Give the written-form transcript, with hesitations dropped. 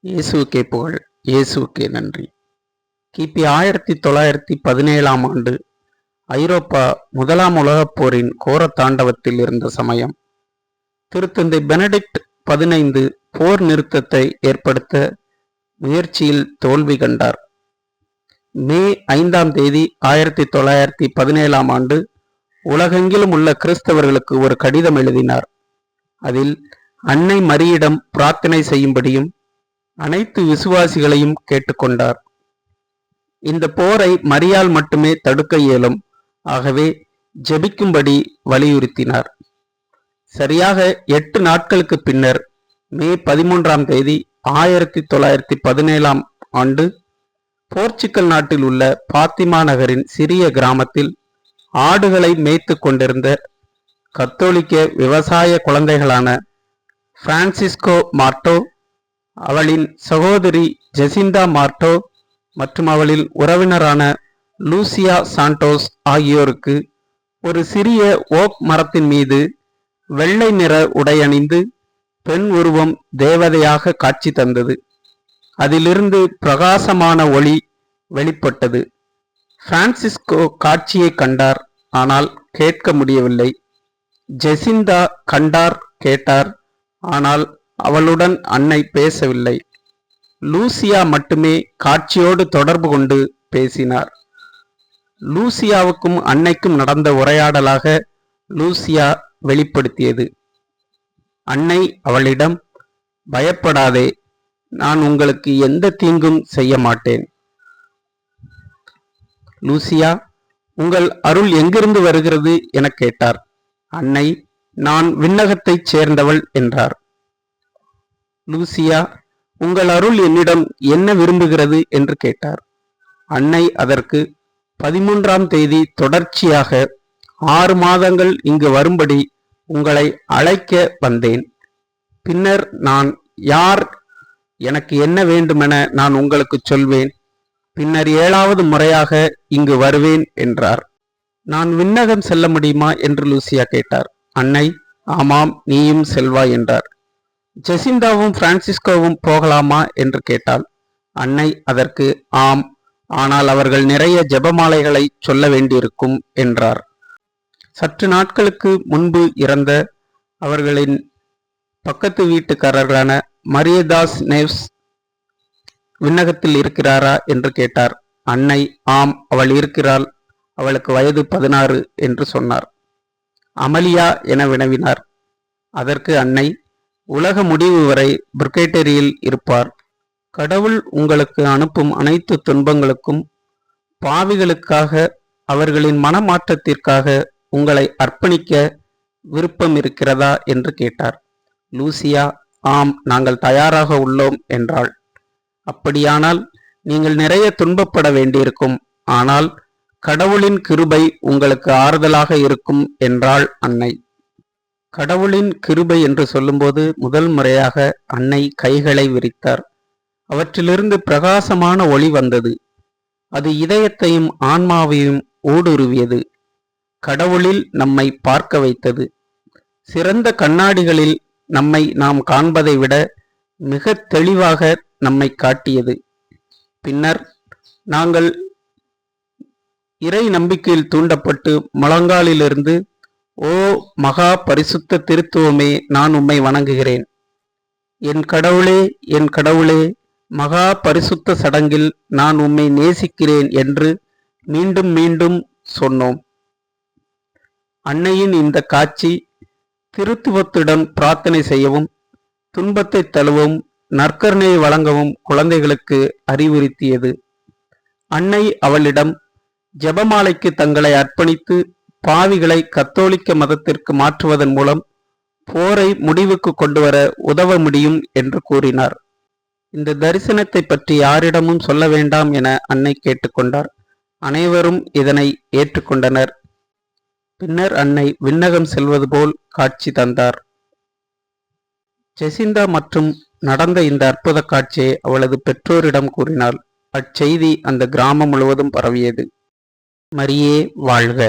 இயேசுவுக்கே புகழ், இயேசுவுக்கே நன்றி. கிபி 1917ஆம் ஆண்டு ஐரோப்பா முதலாம் உலகப் போரின் கோர தாண்டவத்தில் இருந்த சமயம். திருத்தந்தை பெனடிக்ட் 15 போர் நிறுத்தத்தை ஏற்படுத்த முயற்சியில் தோல்வி கண்டார். மே 5ஆம் தேதி 1917ஆம் ஆண்டு உலகெங்கிலும் உள்ள கிறிஸ்தவர்களுக்கு ஒரு கடிதம் எழுதினார். அதில் அன்னை மரியிடம் பிரார்த்தனை செய்யும்படியும் அனைத்து விசுவாசிகளையும் கேட்டுக்கொண்டார். இந்த போரை மரியால் மட்டுமே தடுக்க இயலும், ஆகவே ஜெபிக்கும்படி வலியுறுத்தினார். சரியாக 8 நாட்களுக்கு பின்னர் மே 13ஆம் தேதி 1917ஆம் ஆண்டு போர்ச்சுகல் நாட்டில் உள்ள பாத்திமா நகரின் சிறிய கிராமத்தில் ஆடுகளை மேய்த்து கொண்டிருந்த கத்தோலிக்க விவசாய குழந்தைகளான பிரான்சிஸ்கோ மார்டோ, அவளின் சகோதரி ஜெசிந்தா மார்டோ மற்றும் அவளின் உறவினரான லூசியா சாண்டோஸ் ஆகியோருக்கு ஒரு சிறிய ஓக் மரத்தின் மீது வெள்ளை நிற உடையணிந்து பெண் உருவம் தேவதையாக காட்சி தந்தது. அதிலிருந்து பிரகாசமான ஒளி வெளிப்பட்டது. பிரான்சிஸ்கோ காட்சியை கண்டார், ஆனால் கேட்க முடியவில்லை. ஜெசிந்தா கண்டார், கேட்டார், ஆனால் அவளுடன் அன்னை பேசவில்லை. லூசியா மட்டுமே காட்சியோடு தொடர்பு கொண்டு பேசினார். லூசியாவுக்கும் அன்னைக்கும் நடந்த உரையாடலாக லூசியா வெளிப்படுத்தியது. அன்னை அவளிடம், பயப்படாதே, நான் உங்களுக்கு எந்த தீங்கும் செய்ய மாட்டேன். லூசியா, உங்கள் அருள் எங்கிருந்து வருகிறது என கேட்டார். அன்னை, நான் விண்ணகத்தைச் சேர்ந்தவள் என்றார். லூசியா, உங்கள் அருள் என்னிடம் என்ன விரும்புகிறது என்று கேட்டார். அன்னை அதற்கு, 13ஆம் தேதி தொடர்ச்சியாக 6 மாதங்கள் இங்கு வரும்படி உங்களை அழைக்க வந்தேன். பின்னர் நான் யார், எனக்கு என்ன வேண்டுமென நான் உங்களுக்கு சொல்வேன். பின்னர் 7வது முறையாக இங்கு வருவேன் என்றார். நான் விண்ணகம் செல்ல முடியுமா என்று லூசியா கேட்டார். அன்னை, ஆமாம், நீயும் செல்வாய் என்றார். ஜெசிந்தாவும் பிரான்சிஸ்கோவும் போகலாமா என்று கேட்டாள். அன்னை அதற்கு, ஆம், ஆனால் அவர்கள் நிறைய ஜெபமாலைகளை சொல்ல வேண்டியிருக்கும் என்றார். சற்று நாட்களுக்கு முன்பு இறந்த அவர்களின் பக்கத்து வீட்டுக்காரர்களான மரியதாஸ் நேவ்ஸ் விண்ணகத்தில் இருக்கிறாரா என்று கேட்டார். அன்னை, ஆம், அவள் இருக்கிறாள், அவளுக்கு வயது 16 என்று சொன்னார். அமலியா என வினவினார். அதற்கு அன்னை, உலக முடிவு வரை புர்கேட்டரியில் இருப்பார். கடவுள் உங்களுக்கு அனுப்பும் அனைத்து துன்பங்களுக்கும் பாவிகளுக்காக அவர்களின் மனமாற்றத்திற்காக உங்களை அர்ப்பணிக்க விருப்பம் இருக்கிறதா என்று கேட்டார். லூசியா, ஆம், நாங்கள் தயாராக உள்ளோம் என்றாள். அப்படியானால் நீங்கள் நிறைய துன்பப்பட வேண்டியிருக்கும், ஆனால் கடவுளின் கிருபை உங்களுக்கு ஆறுதலாக இருக்கும் என்றாள் அன்னை. கடவுளின் கிருபை என்று சொல்லும்போது முதல் முறையாக அன்னை கைகளை விரித்தார். அவற்றிலிருந்து பிரகாசமான ஒளி வந்தது. அது இதயத்தையும் ஆன்மாவையும் ஊடுருவியது. கடவுளில் நம்மை பார்க்க வைத்தது. சிறந்த கண்ணாடிகளில் நம்மை நாம் காண்பதை விட மிக தெளிவாக நம்மை காட்டியது. பின்னர் நாங்கள் இறை நம்பிக்கையில் தூண்டப்பட்டு முழங்காலிலிருந்து, ஓ மகா பரிசுத்த திருத்துவமே, நான் உம்மை வணங்குகிறேன், என் கடவுளே, என் கடவுளே, மகா பரிசுத்த சடங்கில் நான் உம்மை நேசிக்கிறேன் என்று மீண்டும் மீண்டும் சொன்னோம். அன்னையின் இந்த காட்சி திருத்துவத்துடன் பிரார்த்தனை செய்யவும் துன்பத்தை தழுவவும் நற்கருணையை வழங்கவும் குழந்தைகளுக்கு அறிவுறுத்தியது. அன்னை அவளிடம், ஜெபமாலைக்கு தங்களை அர்ப்பணித்து பாவிகளை கத்தோலிக்க மதத்திற்கு மாற்றுவதன் மூலம் போரை முடிவுக்கு கொண்டுவர உதவ முடியும் என்று கூறினார். இந்த தரிசனத்தை பற்றி யாரிடமும் சொல்ல வேண்டாம் என அன்னை கேட்டுக்கொண்டார். அனைவரும் இதனை ஏற்றுக்கொண்டனர். பின்னர் அன்னை விண்ணகம் செல்வது போல் காட்சி தந்தார். ஜெசிந்தா மற்றும் நடந்த இந்த அற்புத காட்சியை அவளது பெற்றோரிடம் கூறினாள். அச்செய்தி அந்த கிராமம் முழுவதும் பரவியது. மரியே வாழ்க.